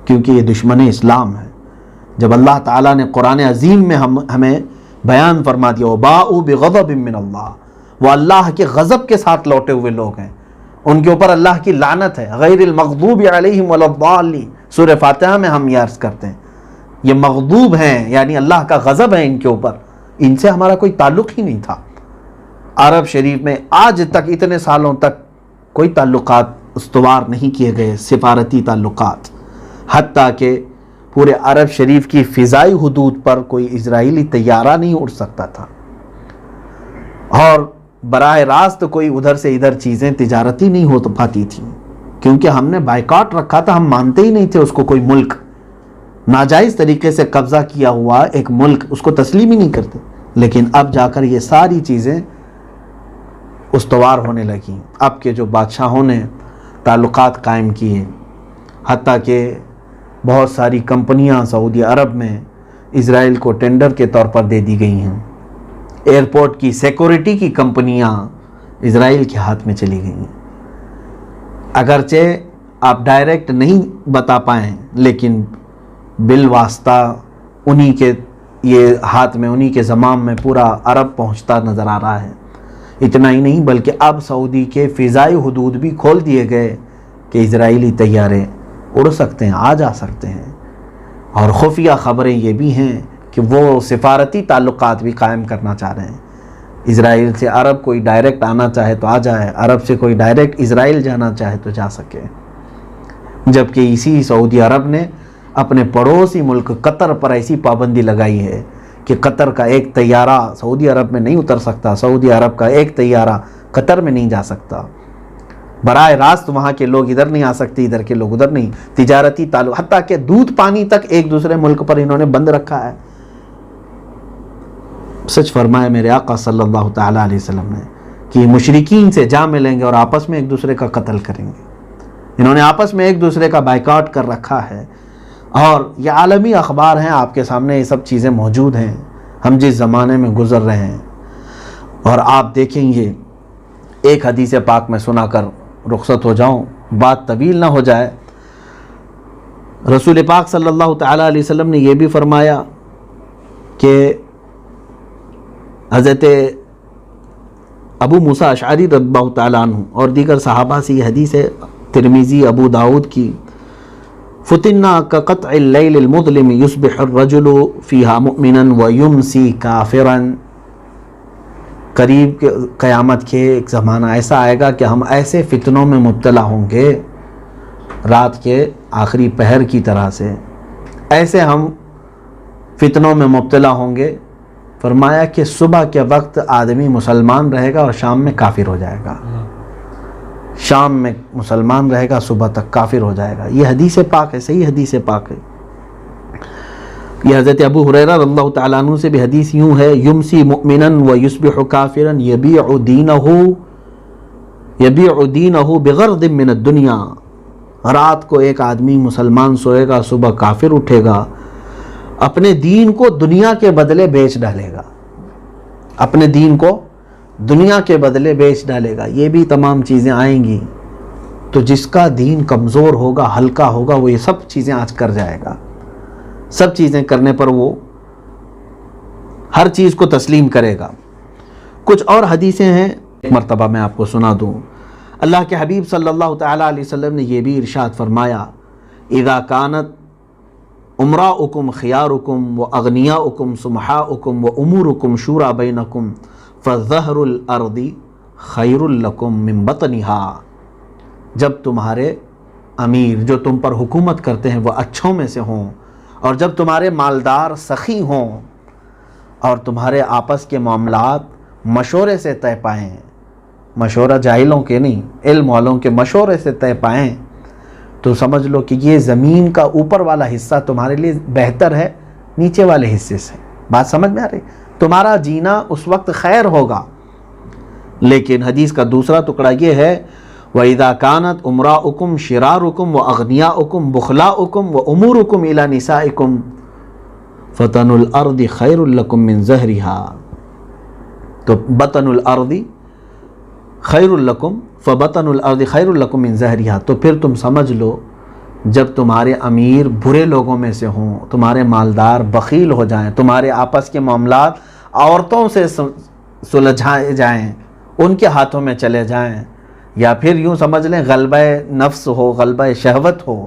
کیونکہ یہ دشمن اسلام ہے۔ جب اللہ تعالیٰ نے قرآن عظیم میں ہمیں بیان فرما دیا وَبَاءُوا بِغَضَبٍ مِّنَ اللَّهِ، وہ اللہ کے غضب کے ساتھ لوٹے ہوئے لوگ ہیں، ان کے اوپر اللہ کی لعنت ہے، غیر المغضوب علیہم ولا الضالین، سورہ فاتحہ میں ہم یہ عرض کرتے ہیں یہ مغضوب ہیں، یعنی اللہ کا غضب ہے ان کے اوپر، ان سے ہمارا کوئی تعلق ہی نہیں تھا۔ عرب شریف میں آج تک اتنے سالوں تک کوئی تعلقات استوار نہیں کیے گئے، سفارتی تعلقات، حتیٰ کہ پورے عرب شریف کی فضائی حدود پر کوئی اسرائیلی طیارہ نہیں اڑ سکتا تھا، اور براہ راست کوئی ادھر سے ادھر چیزیں تجارتی نہیں ہو پاتی تھیں، کیونکہ ہم نے بائیکاٹ رکھا تھا، ہم مانتے ہی نہیں تھے اس کو کوئی ملک ناجائز طریقے سے قبضہ کیا ہوا ایک ملک، اس کو تسلیم ہی نہیں کرتے۔ لیکن اب جا کر یہ ساری چیزیں استوار ہونے لگیں، اب کے جو بادشاہوں نے تعلقات قائم کیے، حتیٰ کہ بہت ساری کمپنیاں سعودی عرب میں اسرائیل کو ٹینڈر کے طور پر دے دی گئی ہیں، ایئرپورٹ کی سیکورٹی کی کمپنیاں اسرائیل کے ہاتھ میں چلی گئی ہیں۔ اگرچہ آپ ڈائریکٹ نہیں بتا پائیں، لیکن بالواسطہ انہی کے یہ ہاتھ میں، انہی کے زمام میں پورا عرب پہنچتا نظر آ رہا ہے۔ اتنا ہی نہیں بلکہ اب سعودی کے فضائی حدود بھی کھول دیے گئے کہ اسرائیلی طیارے اڑ سکتے ہیں، آ جا سکتے ہیں، اور خفیہ خبریں یہ بھی ہیں کہ وہ سفارتی تعلقات بھی قائم کرنا چاہ رہے ہیں۔ اسرائیل سے عرب کوئی ڈائریکٹ آنا چاہے تو آ جائے، عرب سے کوئی ڈائریکٹ اسرائیل جانا چاہے تو جا سکے، جبکہ اسی سعودی عرب نے اپنے پڑوسی ملک قطر پر ایسی پابندی لگائی ہے کہ قطر کا ایک طیارہ سعودی عرب میں نہیں اتر سکتا، سعودی عرب کا ایک طیارہ قطر میں نہیں جا سکتا، براہ راست وہاں کے لوگ ادھر نہیں آ سکتے، ادھر کے لوگ ادھر نہیں، تجارتی تعلق، حتیٰ کہ دودھ پانی تک ایک دوسرے ملک پر انہوں نے بند رکھا ہے۔ سچ فرمایا میرے آقا صلی اللہ تعالیٰ علیہ وسلم نے کہ مشرکین سے جا ملیں گے اور آپس میں ایک دوسرے کا قتل کریں گے۔ انہوں نے آپس میں ایک دوسرے کا بائیکاٹ کر رکھا ہے، اور یہ عالمی اخبار ہیں، آپ کے سامنے یہ سب چیزیں موجود ہیں، ہم جس زمانے میں گزر رہے ہیں۔ اور آپ دیکھیں گے، ایک حدیث پاک میں سنا کر رخصت ہو جاؤں، بات طویل نہ ہو جائے۔ رسول پاک صلی اللہ تعالیٰ علیہ وسلم نے یہ بھی فرمایا کہ حضرت ابو موسیٰ اشعری رضی اللہ تعالیٰ عنہ اور دیگر صحابہ سے یہ حدیث ہے، ترمذی، ابو داؤد کی، فتنا كقطع اللیل المظلم یصبح الرجل فیہا مؤمنا ویمسی کافرا، قریب قیامت کے ایک زمانہ ایسا آئے گا کہ ہم ایسے فتنوں میں مبتلا ہوں گے، رات کے آخری پہر کی طرح سے ایسے ہم فتنوں میں مبتلا ہوں گے، فرمایا کہ صبح کے وقت آدمی مسلمان رہے گا اور شام میں کافر ہو جائے گا، شام میں مسلمان رہے گا، صبح تک کافر ہو جائے گا۔ یہ حدیث پاک ہے، صحیح حدیث پاک ہے۔ یہ حضرت ابو ہریرہ رضی اللہ تعالیٰ عنہ سے بھی حدیث یوں ہے، یمسی مؤمنا ویصبح کافرا یبیع دینہ بغرض من الدنیا، رات کو ایک آدمی مسلمان سوئے گا، صبح کافر اٹھے گا، اپنے دین کو دنیا کے بدلے بیچ ڈالے گا، اپنے دین کو دنیا کے بدلے بیچ ڈالے گا۔ یہ بھی تمام چیزیں آئیں گی، تو جس کا دین کمزور ہوگا، ہلکا ہوگا، وہ یہ سب چیزیں آج کر جائے گا، سب چیزیں کرنے پر وہ ہر چیز کو تسلیم کرے گا۔ کچھ اور حدیثیں ہیں، ایک مرتبہ میں آپ کو سنا دوں۔ اللہ کے حبیب صلی اللہ تعالیٰ علیہ وسلم نے یہ بھی ارشاد فرمایا، اذا کانت امراؤکم خیارکم و اغنیاؤکم سمحاؤکم و امورکم شورا بینکم فظہر الارض خیر لکم من بطنہا، جب تمہارے امیر جو تم پر حکومت کرتے ہیں وہ اچھوں میں سے ہوں، اور جب تمہارے مالدار سخی ہوں، اور تمہارے آپس کے معاملات مشورے سے طے پائیں، مشورہ جاہلوں کے نہیں، علم والوں کے مشورے سے طے پائیں، تو سمجھ لو کہ یہ زمین کا اوپر والا حصہ تمہارے لیے بہتر ہے نیچے والے حصے سے۔ بات سمجھ میں آ رہی؟ تمہارا جینا اس وقت خیر ہوگا۔ لیکن حدیث کا دوسرا ٹکڑا یہ ہے، وَإِذَا كَانَتْ أُمْرَاؤُكُمْ شِرَارُكُمْ وَأَغْنِيَاؤُكُمْ وَأُمَرُؤُكُمْ وَأُمُورُكُمْ إِلَى نِسَائِكُمْ فَطَنُ الْأَرْضِ خَيْرٌ لَكُمْ مِنْ زَهْرِهَا، تو بطن الارض خیر لکم فبطن الارض خیر لکم من زہرها، تو پھر تم سمجھ لو جب تمہارے امیر برے لوگوں میں سے ہوں، تمہارے مالدار بخیل ہو جائیں، تمہارے آپس کے معاملات عورتوں سے سلجھائے جائیں، ان کے ہاتھوں میں چلے جائیں، یا پھر یوں سمجھ لیں غلبہ نفس ہو، غلبہ شہوت ہو،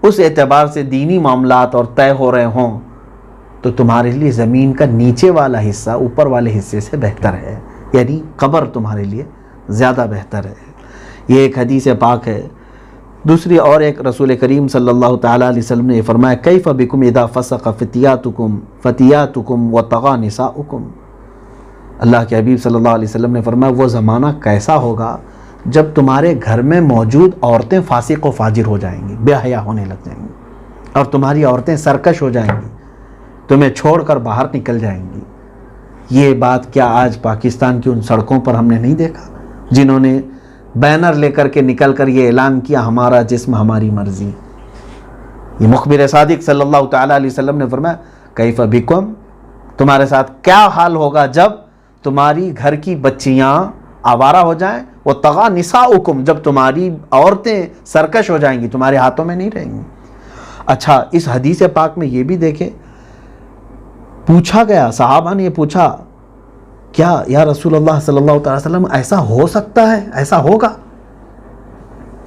اس اعتبار سے دینی معاملات اور طے ہو رہے ہوں، تو تمہارے لیے زمین کا نیچے والا حصہ اوپر والے حصے سے بہتر ہے، یعنی قبر تمہارے لیے زیادہ بہتر ہے۔ یہ ایک حدیث پاک ہے۔ دوسری اور ایک رسول کریم صلی اللہ تعالیٰ علیہ وسلم نے فرمایا کیف بکم اذا فسق فتیاتکم وطغى نساؤکم، اللہ کے حبیب صلی اللہ علیہ وسلم نے فرمایا وہ زمانہ کیسا ہوگا جب تمہارے گھر میں موجود عورتیں فاسق و فاجر ہو جائیں گی، بے حیا ہونے لگ جائیں گی، اور تمہاری عورتیں سرکش ہو جائیں گی، تمہیں چھوڑ کر باہر نکل جائیں گی۔ یہ بات کیا آج پاکستان کی ان سڑکوں پر ہم نے نہیں دیکھا جنہوں نے بینر لے کر کے نکل کر یہ اعلان کیا ہمارا جسم ہماری مرضی؟ یہ مخبر صادق صلی اللہ تعالیٰ علیہ وسلم نے فرمایا کیف بکم، تمہارے ساتھ کیا حال ہوگا جب تمہاری گھر کی بچیاں آوارہ ہو جائیں، وہ طغى نساؤکم، جب تمہاری عورتیں سرکش ہو جائیں گی، تمہارے ہاتھوں میں نہیں رہیں گی۔ اچھا، اس حدیث پاک میں یہ بھی دیکھیں، پوچھا گیا، صحابہ نے یہ پوچھا کیا یا رسول اللہ صلی اللہ علیہ وسلم ایسا ہو سکتا ہے، ایسا ہوگا؟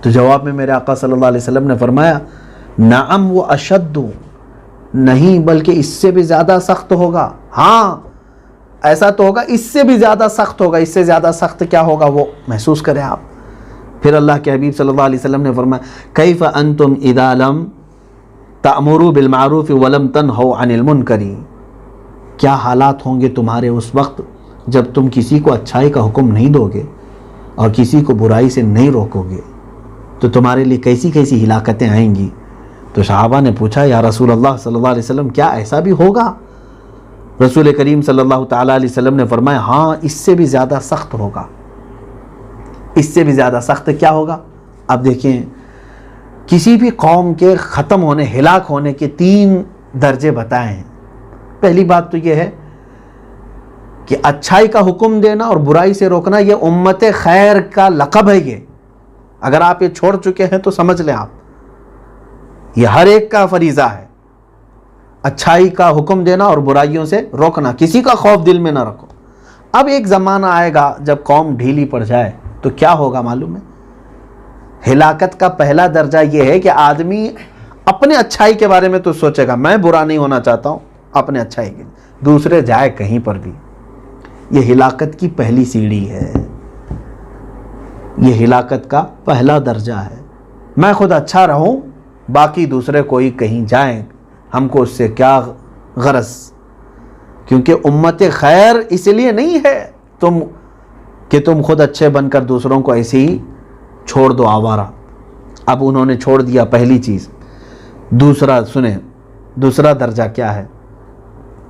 تو جواب میں میرے آقا صلی اللہ علیہ وسلم نے فرمایا نعم و اشد، نہیں بلکہ اس سے بھی زیادہ سخت ہوگا۔ ہاں ایسا تو ہوگا، اس سے بھی زیادہ سخت ہوگا۔ اس سے زیادہ سخت کیا ہوگا وہ محسوس کریں آپ۔ پھر اللہ کے حبیب صلی اللہ علیہ وسلم نے فرمایا کیف انتم اذا لم تأمروا بالمعروف ولم تنہوا عن المنکر، کیا حالات ہوں گے تمہارے اس وقت جب تم کسی کو اچھائی کا حکم نہیں دو گے اور کسی کو برائی سے نہیں روکو گے، تو تمہارے لیے کیسی کیسی ہلاکتیں آئیں گی۔ تو صحابہ نے پوچھا یا رسول اللہ صلی اللہ علیہ وسلم کیا ایسا بھی ہوگا؟ رسول کریم صلی اللہ تعالیٰ علیہ وسلم نے فرمایا ہاں اس سے بھی زیادہ سخت ہوگا۔ اس سے بھی زیادہ سخت کیا ہوگا؟ اب دیکھیں، کسی بھی قوم کے ختم ہونے، ہلاک ہونے کے 3 درجے بتائے ہیں۔ پہلی بات تو یہ ہے کہ اچھائی کا حکم دینا اور برائی سے روکنا یہ امت خیر کا لقب ہے۔ یہ اگر آپ یہ چھوڑ چکے ہیں تو سمجھ لیں آپ یہ ہر ایک کا فریضہ ہے، اچھائی کا حکم دینا اور برائیوں سے روکنا، کسی کا خوف دل میں نہ رکھو۔ اب ایک زمانہ آئے گا جب قوم ڈھیلی پڑ جائے تو کیا ہوگا معلوم ہے؟ ہلاکت کا پہلا درجہ یہ ہے کہ آدمی اپنے اچھائی کے بارے میں تو سوچے گا میں برا نہیں ہونا چاہتا ہوں، اپنے اچھائی کے، دوسرے جائے کہیں پر بھی۔ یہ ہلاکت کی پہلی سیڑھی ہے، یہ ہلاکت کا پہلا درجہ ہے۔ میں خود اچھا رہوں، باقی دوسرے کوئی کہیں جائیں، ہم کو اس سے کیا غرض؟ کیونکہ امت خیر اس لیے نہیں ہے کہ تم خود اچھے بن کر دوسروں کو ایسے ہی چھوڑ دو آوارہ۔ اب انہوں نے چھوڑ دیا پہلی چیز۔ دوسرا سنیں، دوسرا درجہ کیا ہے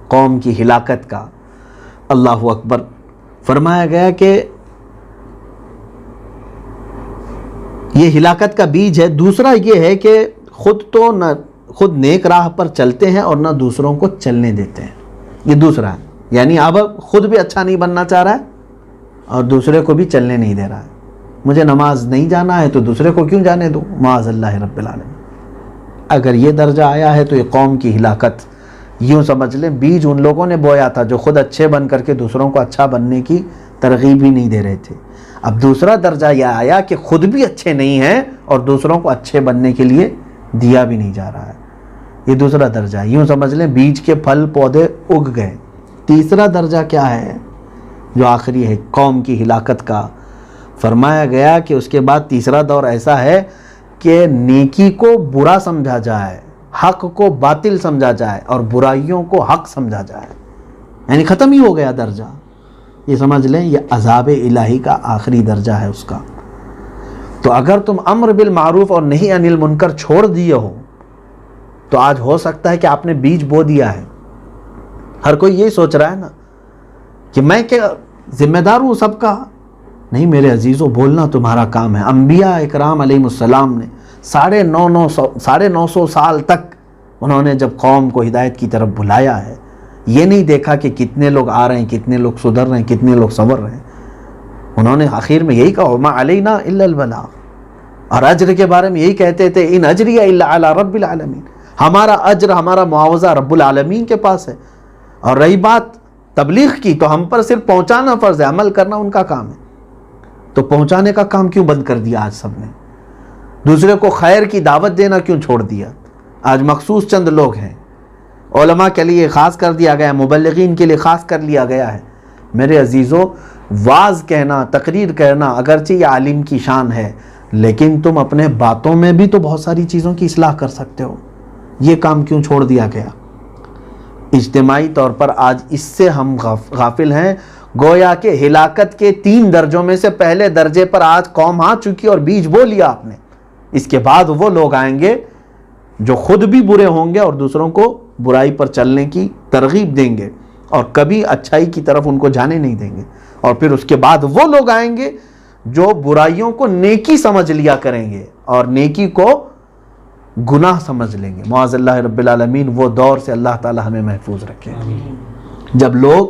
قوم کی ہلاکت کا؟ اللہ اکبر، فرمایا گیا کہ یہ ہلاکت کا بیج ہے۔ دوسرا یہ ہے کہ خود نیک راہ پر چلتے ہیں اور نہ دوسروں کو چلنے دیتے ہیں۔ یہ دوسرا ہے، یعنی اب خود بھی اچھا نہیں بننا چاہ رہا ہے اور دوسرے کو بھی چلنے نہیں دے رہا ہے۔ مجھے نماز نہیں جانا ہے تو دوسرے کو کیوں جانے دوں؟ معاذ اللہ رب العالمین۔ اگر یہ درجہ آیا ہے تو یہ قوم کی ہلاکت، یوں سمجھ لیں بیج ان لوگوں نے بویا تھا جو خود اچھے بن کر کے دوسروں کو اچھا بننے کی ترغیب ہی نہیں دے رہے تھے۔ اب دوسرا درجہ یہ آیا کہ خود بھی اچھے نہیں ہیں اور دوسروں کو اچھے بننے کے لیے دیا بھی نہیں جا رہا ہے۔ یہ دوسرا درجہ، یوں سمجھ لیں بیج کے پھل پودے اگ گئے۔ تیسرا درجہ کیا ہے جو آخری ہے قوم کی ہلاکت کا؟ فرمایا گیا کہ اس کے بعد تیسرا دور ایسا ہے کہ نیکی کو برا سمجھا جائے، حق کو باطل سمجھا جائے اور برائیوں کو حق سمجھا جائے، یعنی ختم ہی ہو گیا درجہ۔ یہ سمجھ لیں یہ عذاب الہی کا آخری درجہ ہے اس کا۔ تو اگر تم امر بالمعروف اور نہی عن المنکر چھوڑ دیے ہو تو آج ہو سکتا ہے کہ آپ نے بیج بو دیا ہے۔ ہر کوئی یہی سوچ رہا ہے نا کہ میں کیا ذمہ دار ہوں سب کا، نہیں میرے عزیزوں، بولنا تمہارا کام ہے۔ انبیاء اکرام علیہ السلام نے 950 سال تک انہوں نے جب قوم کو ہدایت کی طرف بلایا ہے، یہ نہیں دیکھا کہ کتنے لوگ آ رہے ہیں، کتنے لوگ سدھر رہے ہیں، کتنے لوگ سنور رہے ہیں۔ انہوں نے آخر میں یہی کہا وما علینا الا البلاغ، اور اجر کے بارے میں یہی کہتے تھے ان اجری الا علی رب العالمین، ہمارا اجر، ہمارا معاوضہ رب العالمین کے پاس ہے۔ اور رہی بات تبلیغ کی، تو ہم پر صرف پہنچانا فرض ہے، عمل کرنا ان کا کام ہے۔ تو پہنچانے کا کام کیوں بند کر دیا آج سب نے؟ دوسرے کو خیر کی دعوت دینا کیوں چھوڑ دیا؟ آج مخصوص چند لوگ ہیں، علماء کے لیے خاص کر دیا گیا ہے، مبلغین کے لیے خاص کر لیا گیا ہے۔ میرے عزیزوں، واعظ کہنا، تقریر کرنا اگرچہ یہ عالم کی شان ہے، لیکن تم اپنے باتوں میں بھی تو بہت ساری چیزوں کی اصلاح کر سکتے ہو۔ یہ کام کیوں چھوڑ دیا گیا؟ اجتماعی طور پر آج اس سے ہم غافل ہیں، گویا کہ ہلاکت کے 3 درجوں میں سے پہلے درجے پر آج قوم آ چکی اور بیج بو لیا آپ نے۔ اس کے بعد وہ لوگ آئیں گے جو خود بھی برے ہوں گے اور دوسروں کو برائی پر چلنے کی ترغیب دیں گے، اور کبھی اچھائی کی طرف ان کو جانے نہیں دیں گے۔ اور پھر اس کے بعد وہ لوگ آئیں گے جو برائیوں کو نیکی سمجھ لیا کریں گے اور نیکی کو گناہ سمجھ لیں گے۔ معاذ اللہ رب العالمین وہ دور سے اللہ تعالی ہمیں محفوظ رکھے۔ جب لوگ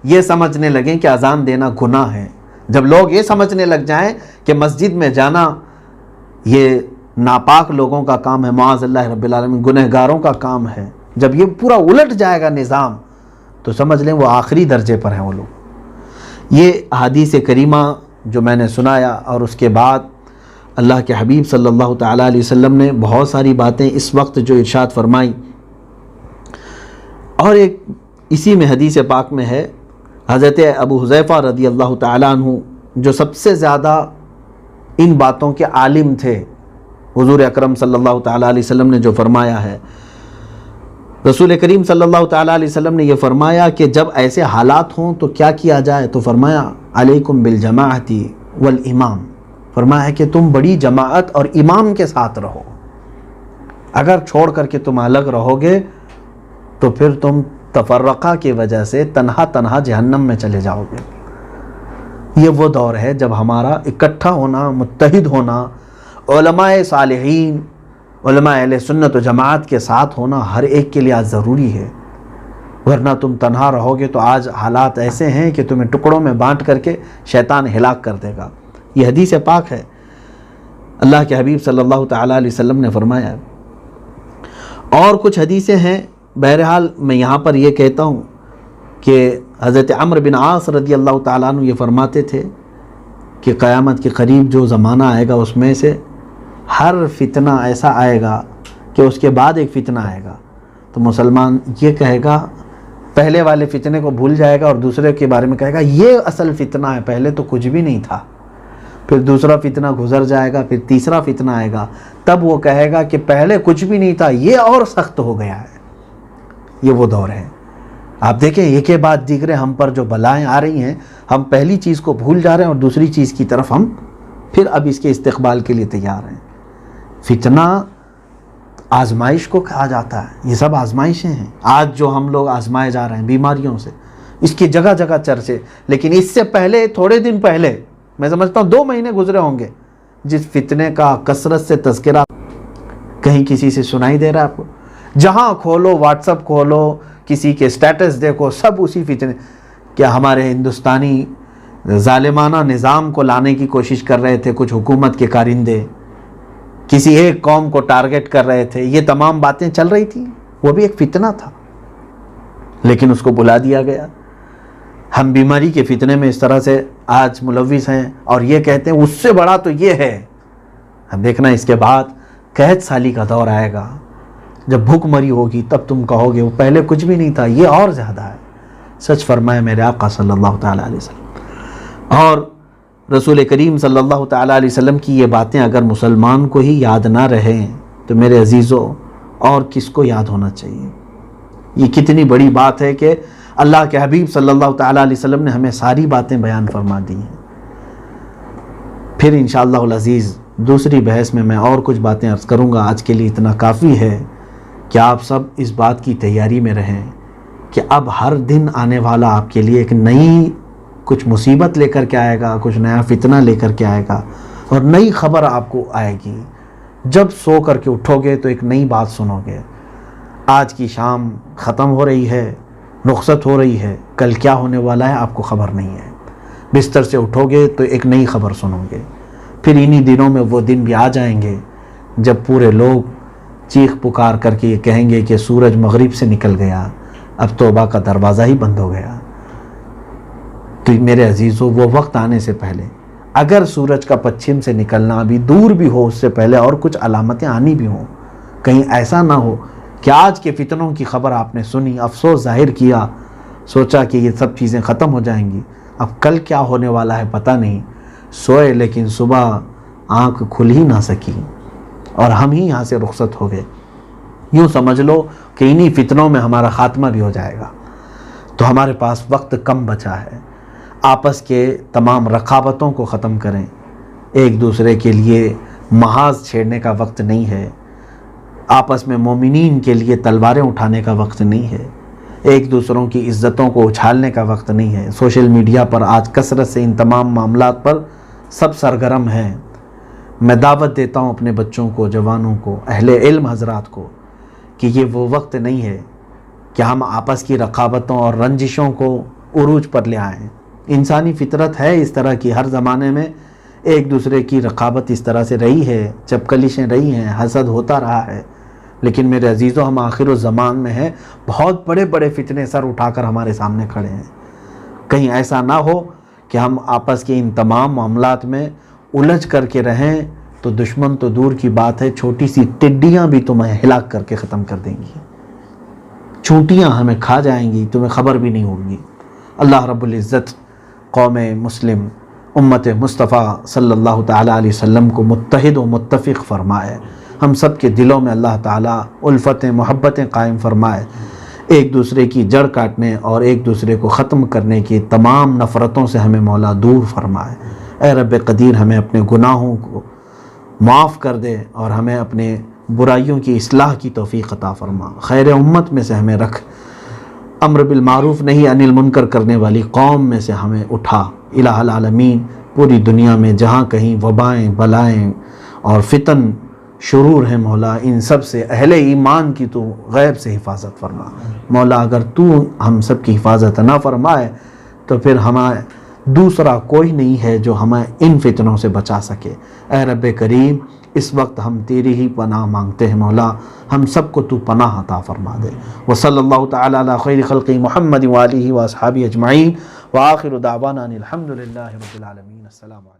یہ سمجھنے لگیں کہ اذان دینا گناہ ہے، جب لوگ یہ سمجھنے لگ جائیں کہ مسجد میں جانا یہ ناپاک لوگوں کا کام ہے، معاذ اللہ رب العالمین گنہگاروں کا کام ہے، جب یہ پورا الٹ جائے گا نظام، تو سمجھ لیں وہ آخری درجے پر ہیں وہ لوگ۔ یہ حدیث کریمہ جو میں نے سنایا، اور اس کے بعد اللہ کے حبیب صلی اللہ تعالیٰ علیہ وسلم نے بہت ساری باتیں اس وقت جو ارشاد فرمائی، اور ایک اسی میں حدیث پاک میں ہے، حضرت ابو حذیفہ رضی اللہ تعالیٰ عنہ جو سب سے زیادہ ان باتوں کے عالم تھے، حضور اکرم صلی اللہ تعالیٰ علیہ وسلم نے جو فرمایا ہے، رسول کریم صلی اللہ تعالیٰ علیہ وسلم نے یہ فرمایا کہ جب ایسے حالات ہوں تو کیا کیا جائے، تو فرمایا علیکم بالجماعت والامام، فرمایا کہ تم بڑی جماعت اور امام کے ساتھ رہو۔ اگر چھوڑ کر کے تم الگ رہو گے تو پھر تم تفرقہ کی وجہ سے تنہا جہنم میں چلے جاؤ گے۔ یہ وہ دور ہے جب ہمارا اکٹھا ہونا، متحد ہونا، علماء صالحین، علماء اہل سنت و جماعت کے ساتھ ہونا ہر ایک کے لیے آج ضروری ہے، ورنہ تم تنہا رہو گے تو آج حالات ایسے ہیں کہ تمہیں ٹکڑوں میں بانٹ کر کے شیطان ہلاک کر دے گا۔ یہ حدیث پاک ہے، اللہ کے حبیب صلی اللہ تعالیٰ علیہ وسلم نے فرمایا۔ اور کچھ حدیثیں ہیں، بہرحال میں یہاں پر یہ کہتا ہوں کہ حضرت عمرو بن عاص رضی اللہ تعالیٰ عنہ یہ فرماتے تھے کہ قیامت کے قریب جو زمانہ آئے گا اس میں سے ہر فتنہ ایسا آئے گا کہ اس کے بعد ایک فتنہ آئے گا، تو مسلمان یہ کہے گا، پہلے والے فتنے کو بھول جائے گا اور دوسرے کے بارے میں کہے گا یہ اصل فتنہ ہے، پہلے تو کچھ بھی نہیں تھا۔ پھر دوسرا فتنہ گزر جائے گا، پھر تیسرا فتنہ آئے گا، تب وہ کہے گا کہ پہلے کچھ بھی نہیں تھا، یہ اور سخت ہو گیا ہے۔ یہ وہ دور ہے۔ آپ دیکھیں ایک کے بعد دیگرے ہم پر جو بلائیں آ رہی ہیں، ہم پہلی چیز کو بھول جا رہے ہیں اور دوسری چیز کی طرف ہم پھر اب اس کے استقبال کے لیے تیار ہیں۔ فتنہ آزمائش کو کہا جاتا ہے، یہ سب آزمائشیں ہیں۔ آج جو ہم لوگ آزمائے جا رہے ہیں بیماریوں سے، اس کی جگہ جگہ چرچے، لیکن اس سے پہلے تھوڑے دن پہلے میں سمجھتا ہوں 2 مہینے گزرے ہوں گے جس فتنے کا کثرت سے تذکرہ کہیں کسی سے سنائی دے رہا ہے آپ کو؟ جہاں کھولو، واٹس ایپ کھولو، کسی کے سٹیٹس دیکھو، سب اسی فتنے۔ کیا ہمارے ہندوستانی ظالمانہ نظام کو لانے کی کوشش کر رہے تھے کچھ حکومت کے کارندے، کسی ایک قوم کو ٹارگٹ کر رہے تھے، یہ تمام باتیں چل رہی تھیں، وہ بھی ایک فتنہ تھا، لیکن اس کو بلا دیا گیا۔ ہم بیماری کے فتنے میں اس طرح سے آج ملوث ہیں اور یہ کہتے ہیں اس سے بڑا تو یہ ہے۔ ہم دیکھنا اس کے بعد قحط سالی کا دور آئے گا، جب بھوک مری ہوگی تب تم کہو گے وہ پہلے کچھ بھی نہیں تھا، یہ اور زیادہ ہے۔ سچ فرمائے میرے آقا صلی اللہ تعالیٰ علیہ وسلم۔ اور رسول کریم صلی اللہ تعالیٰ علیہ وسلم کی یہ باتیں اگر مسلمان کو ہی یاد نہ رہیں تو میرے عزیزوں اور کس کو یاد ہونا چاہیے؟ یہ کتنی بڑی بات ہے کہ اللہ کے حبیب صلی اللہ تعالیٰ علیہ وسلم نے ہمیں ساری باتیں بیان فرما دی ہیں۔ پھر انشاءاللہ العزیز دوسری بحث میں اور کچھ باتیں عرض کروں گا، آج کے لیے اتنا کافی ہے کہ آپ سب اس بات کی تیاری میں رہیں کہ اب ہر دن آنے والا آپ کے لیے ایک نئی کچھ مصیبت لے کر کے آئے گا، کچھ نیا فتنہ لے کر کے آئے گا، اور نئی خبر آپ کو آئے گی۔ جب سو کر کے اٹھو گے تو ایک نئی بات سنو گے، آج کی شام ختم ہو رہی ہے، رخصت ہو رہی ہے، کل کیا ہونے والا ہے آپ کو خبر نہیں ہے۔ بستر سے اٹھو گے تو ایک نئی خبر سنو گے۔ پھر انہی دنوں میں وہ دن بھی آ جائیں گے جب پورے لوگ چیخ پکار کر کے یہ کہیں گے کہ سورج مغرب سے نکل گیا، اب توبہ کا دروازہ ہی بند ہو گیا۔ تو میرے عزیزو، وہ وقت آنے سے پہلے اگر سورج کا پچھم سے نکلنا ابھی دور بھی ہو، اس سے پہلے اور کچھ علامتیں آنی بھی ہوں، کہیں ایسا نہ ہو کہ آج کے فتنوں کی خبر آپ نے سنی، افسوس ظاہر کیا، سوچا کہ یہ سب چیزیں ختم ہو جائیں گی، اب کل کیا ہونے والا ہے پتہ نہیں، سوئے لیکن صبح آنکھ کھل ہی نہ سکی اور ہم ہی یہاں سے رخصت ہو گئے۔ یوں سمجھ لو کہ انہی فتنوں میں ہمارا خاتمہ بھی ہو جائے گا۔ تو ہمارے پاس وقت کم بچا ہے، آپس کے تمام رقابتوں کو ختم کریں، ایک دوسرے کے لیے محاذ چھیڑنے کا وقت نہیں ہے، آپس میں مومنین کے لیے تلواریں اٹھانے کا وقت نہیں ہے، ایک دوسروں کی عزتوں کو اچھالنے کا وقت نہیں ہے۔ سوشل میڈیا پر آج کثرت سے ان تمام معاملات پر سب سرگرم ہیں۔ میں دعوت دیتا ہوں اپنے بچوں کو، جوانوں کو، اہل علم حضرات کو کہ یہ وہ وقت نہیں ہے کہ ہم آپس کی رقابتوں اور رنجشوں کو عروج پر لے آئیں۔ انسانی فطرت ہے اس طرح کی، ہر زمانے میں ایک دوسرے کی رقابت اس طرح سے رہی ہے، چپکلشیں رہی ہیں، حسد ہوتا رہا ہے، لیکن میرے عزیزو ہم آخر الزمان میں ہیں، بہت بڑے بڑے فتنے سر اٹھا کر ہمارے سامنے کھڑے ہیں۔ کہیں ایسا نہ ہو کہ ہم آپس کے ان تمام معاملات میں الجھ کر کے رہیں تو دشمن تو دور کی بات ہے، چھوٹی سی ٹڈیاں بھی تمہیں ہلاک کر کے ختم کر دیں گی، چونٹیاں ہمیں کھا جائیں گی، تمہیں خبر بھی نہیں ہوگی۔ اللہ رب العزت قوم مسلم، امت مصطفیٰ صلی اللہ تعالیٰ علیہ وسلم کو متحد و متفق فرمائے، ہم سب کے دلوں میں اللہ تعالیٰ الفتیں محبتیں قائم فرمائے، ایک دوسرے کی جڑ کاٹنے اور ایک دوسرے کو ختم کرنے کی تمام نفرتوں سے ہمیں مولا دور فرمائے۔ اے رب قدیر ہمیں اپنے گناہوں کو معاف کر دے اور ہمیں اپنے برائیوں کی اصلاح کی توفیق عطا فرما، خیر امت میں سے ہمیں رکھ، امر بالمعروف نہیں عن المنکر کرنے والی قوم میں سے ہمیں اٹھا۔ الہ العالمین، پوری دنیا میں جہاں کہیں وبائیں، بلائیں اور فتن شرور ہیں مولا، ان سب سے اہل ایمان کی تو غیب سے حفاظت فرما۔ مولا اگر تو ہم سب کی حفاظت نہ فرمائے تو پھر ہمیں دوسرا کوئی نہیں ہے جو ہمیں ان فتنوں سے بچا سکے۔ اے رب کریم، اس وقت ہم تیری ہی پناہ مانگتے ہیں مولا، ہم سب کو تو پناہ عطا فرما دے۔ وصلی اللہ تعالی علی خیر خلق محمد وآلہ واصحابہ اجمعین، وآخر دعوانا ان الحمد للہ رب العالمین۔ السلام علیکم۔